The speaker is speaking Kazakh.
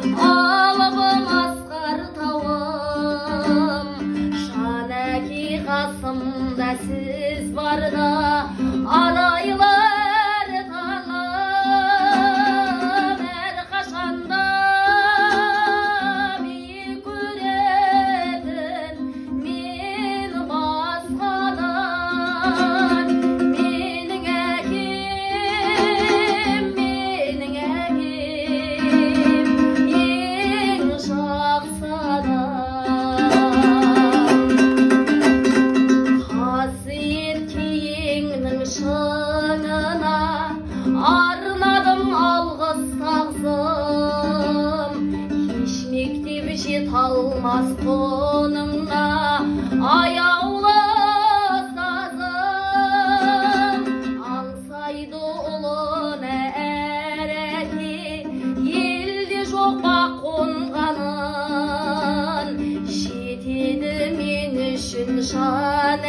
алыбым асқар тауым, Жанәки қасымда сіз барда, арайлар таңым, әрқашанда биік көретін мен басқадан. Менің әкем, ең жақсы адам. Қасиет киеңнің шыңына арнадым алғыс тағзым, еш мектеп жет алмас қоныңа аяулы ұстазым. Аңсайды ұлын әр әке, елде жоқ бақ қонғанын, жетеді мен үшін жан